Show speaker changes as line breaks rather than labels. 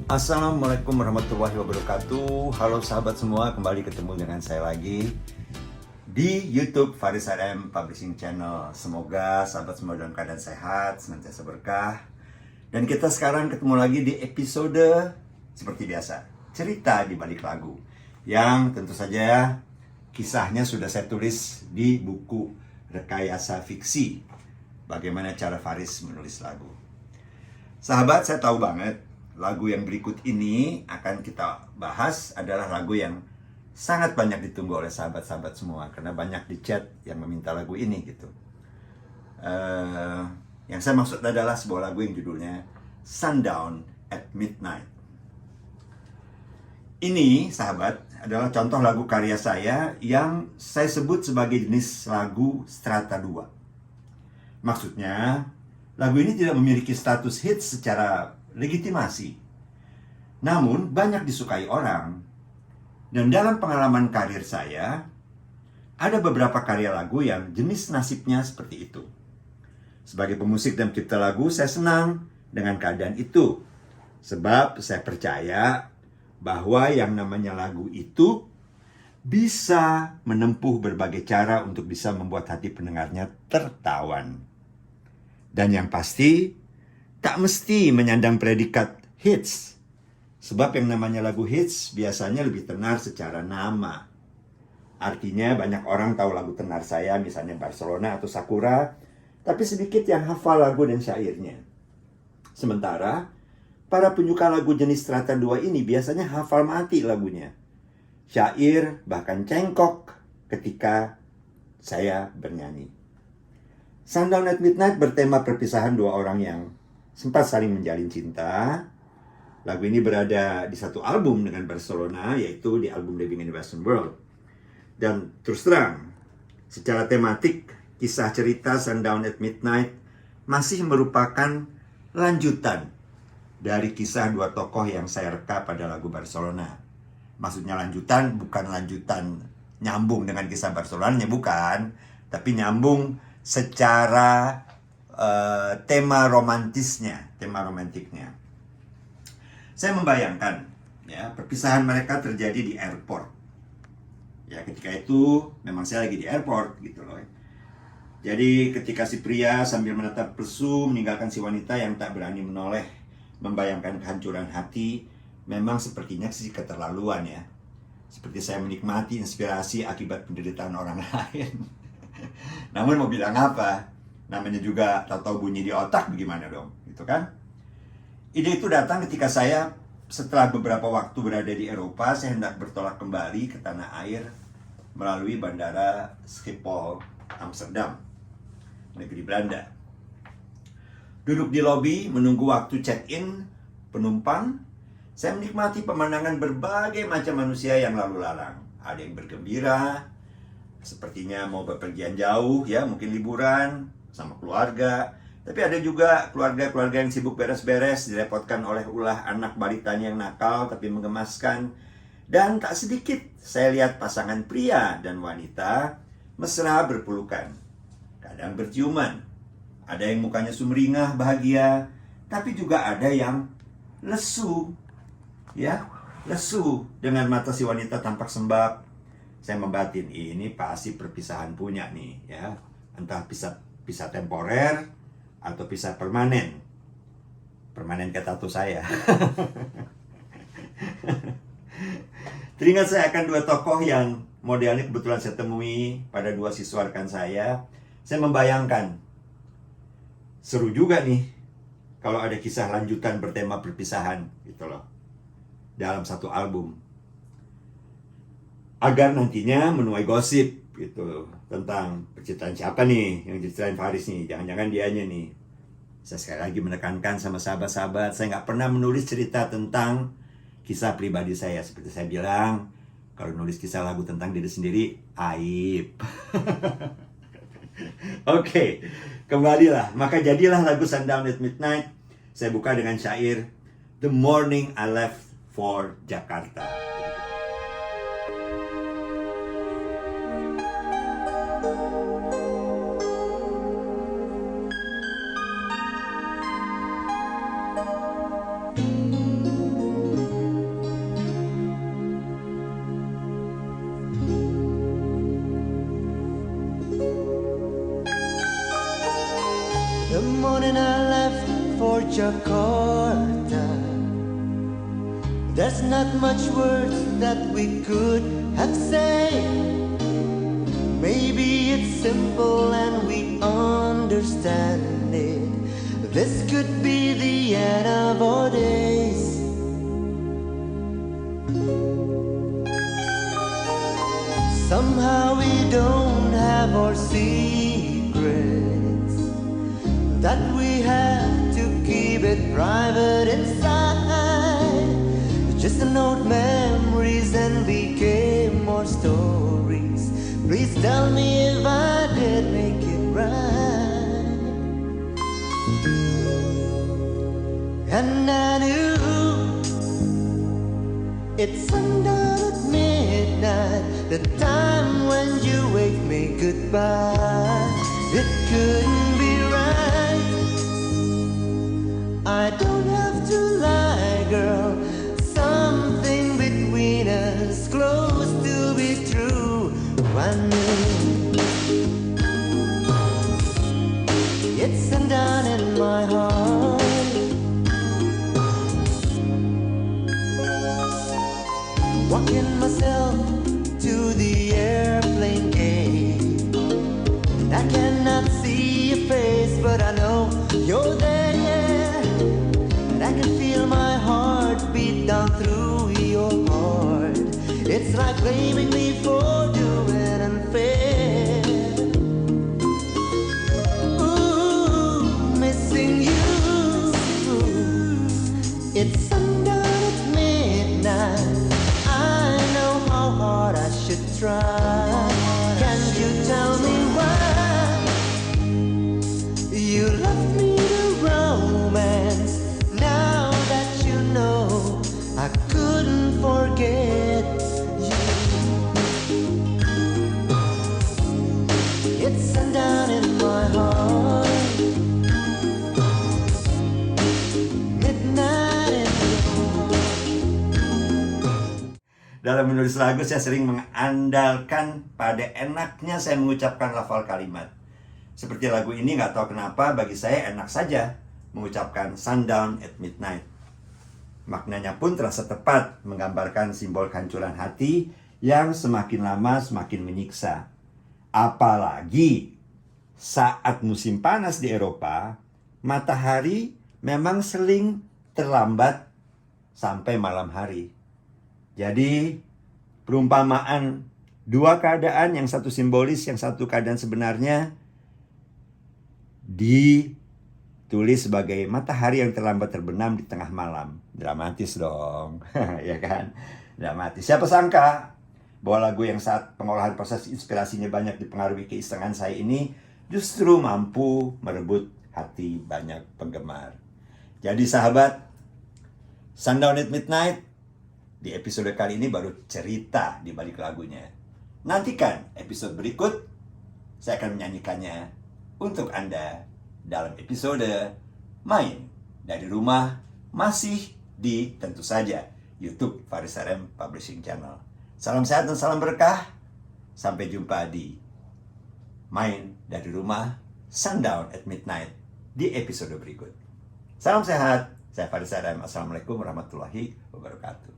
Assalamualaikum warahmatullahi wabarakatuh. Halo sahabat semua, kembali ketemu dengan saya lagi di YouTube Fariz Publishing Channel. Semoga sahabat semua dalam keadaan sehat, senantiasa berkah. Dan kita sekarang ketemu lagi di episode seperti biasa, cerita di balik lagu, yang tentu saja kisahnya sudah saya tulis di buku rekayasa fiksi, Bagaimana Cara Fariz Menulis Lagu. Sahabat, saya tahu banget lagu yang berikut ini akan kita bahas adalah lagu yang sangat banyak ditunggu oleh sahabat-sahabat semua, karena banyak di chat yang meminta lagu ini gitu. Yang saya maksud adalah sebuah lagu yang judulnya Sundown at Midnight. Ini, sahabat, adalah contoh lagu karya saya yang saya sebut sebagai jenis lagu strata 2. Maksudnya, lagu ini tidak memiliki status hits secara legitimasi, namun banyak disukai orang. Dan dalam pengalaman karir saya, ada beberapa karya lagu yang jenis nasibnya seperti itu. Sebagai pemusik dan pencipta lagu, saya senang dengan keadaan itu, sebab saya percaya bahwa yang namanya lagu itu bisa menempuh berbagai cara untuk bisa membuat hati pendengarnya tertawan. Dan yang pasti, tak mesti menyandang predikat hits. Sebab yang namanya lagu hits biasanya lebih tenar secara nama. Artinya banyak orang tahu lagu tenar saya, misalnya Barcelona atau Sakura, tapi sedikit yang hafal lagu dan syairnya. Sementara, para penyuka lagu jenis strata 2 ini biasanya hafal mati lagunya. Syair bahkan cengkok ketika saya bernyanyi. Sundown at Midnight bertema perpisahan dua orang yang sempat saling menjalin cinta. Lagu ini berada di satu album dengan Barcelona, yaitu di album Living in the Western World. Dan terus terang, secara tematik, kisah cerita Sundown at Midnight masih merupakan lanjutan dari kisah dua tokoh yang saya reka pada lagu Barcelona. Maksudnya lanjutan, bukan lanjutan nyambung dengan kisah Barcelonanya, bukan. Tapi nyambung secara tema romantisnya, tema romantiknya. Saya membayangkan, ya, perpisahan mereka terjadi di airport. Ya, ketika itu memang saya lagi di airport gitu loh. Jadi ketika si pria sambil menatap lesu meninggalkan si wanita yang tak berani menoleh, membayangkan kehancuran hati, memang sepertinya sih keterlaluan ya. Seperti saya menikmati inspirasi akibat penderitaan orang lain. Namun mau bilang apa? Namanya juga tahu-tahu bunyi di otak, bagaimana dong? Gitu kan? Ide itu datang ketika saya setelah beberapa waktu berada di Eropa, saya hendak bertolak kembali ke tanah air melalui bandara Schiphol, Amsterdam, negeri Belanda. Duduk di lobi menunggu waktu check-in penumpang, saya menikmati pemandangan berbagai macam manusia yang lalu lalang. Ada yang bergembira, sepertinya mau bepergian jauh, ya mungkin liburan sama keluarga. Tapi ada juga keluarga-keluarga yang sibuk beres-beres, direpotkan oleh ulah anak balitanya yang nakal tapi menggemaskan. Dan tak sedikit saya lihat pasangan pria dan wanita mesra berpelukan, kadang berciuman. Ada yang mukanya sumringah bahagia, tapi juga ada yang lesu, ya, lesu dengan mata si wanita tampak sembab. Saya membatin, ini pasti perpisahan punya nih, ya. Entah pisah temporer atau pisah permanen. Permanen kayak tato saya. Teringat saya akan dua tokoh yang modelnya kebetulan saya temui pada dua siswa rekan saya. Saya membayangkan, seru juga nih kalau ada kisah lanjutan bertema perpisahan gitu loh, dalam satu album. Agar nantinya menuai gosip gitu tentang percintaan siapa nih yang diceritain Fariz nih, jangan-jangan dianya nih. Saya sekali lagi menekankan sama sahabat-sahabat, saya nggak pernah menulis cerita tentang kisah pribadi saya. Seperti saya bilang, kalau nulis kisah lagu tentang diri sendiri, aib. Oke, kembalilah. Maka jadilah lagu Sundown at Midnight. Saya buka dengan syair The Morning I Left for Jakarta.
Jakarta. There's not much words that we could have said. Maybe it's simple and we understand it. This could be the end of our days. Somehow we don't have our secrets, that we have to keep it private inside. Just a note, memories, and became more stories. Please tell me if I did make it right. And I knew it's sundown at midnight, the time when you wake me goodbye. It couldn't be right. I don't have to lie, girl. Something between us close to be true. I knew it's sundown in my heart. Walking myself to the airplane gate. I cannot see your face, but I know you're there, yeah. And I can feel my heart beat down through your heart. It's like blaming me for doing unfair. Ooh, missing you. It's sundown at midnight. I know how hard I should try. Can you tell me why you left me to romance? Now that you know I couldn't forget you. It's sundown in my heart. Midnight in
Dalam menulis lagu saya sering mengandalkan pada enaknya saya mengucapkan lafal kalimat. Seperti lagu ini, nggak tahu kenapa bagi saya enak saja mengucapkan Sundown at Midnight. Maknanya pun terasa tepat, menggambarkan simbol kehancuran hati yang semakin lama semakin menyiksa. Apalagi saat musim panas di Eropa, matahari memang sering terlambat sampai malam hari. Jadi, perumpamaan dua keadaan, yang satu simbolis, yang satu keadaan sebenarnya, ditulis sebagai matahari yang terlambat terbenam di tengah malam. Dramatis dong, ya kan? Dramatis. Siapa sangka bahwa lagu yang saat pengolahan proses inspirasinya banyak dipengaruhi keisengan saya ini justru mampu merebut hati banyak penggemar. Jadi sahabat, Sundown at Midnight di episode kali ini baru cerita di balik lagunya. Nantikan episode berikut, saya akan menyanyikannya untuk Anda dalam episode Main dari Rumah, masih di tentu saja YouTube Fariz Publishing Channel. Salam sehat dan salam berkah. Sampai jumpa di Main dari Rumah, Sundown at Midnight di episode berikut. Salam sehat, saya Fariz. Assalamualaikum warahmatullahi wabarakatuh.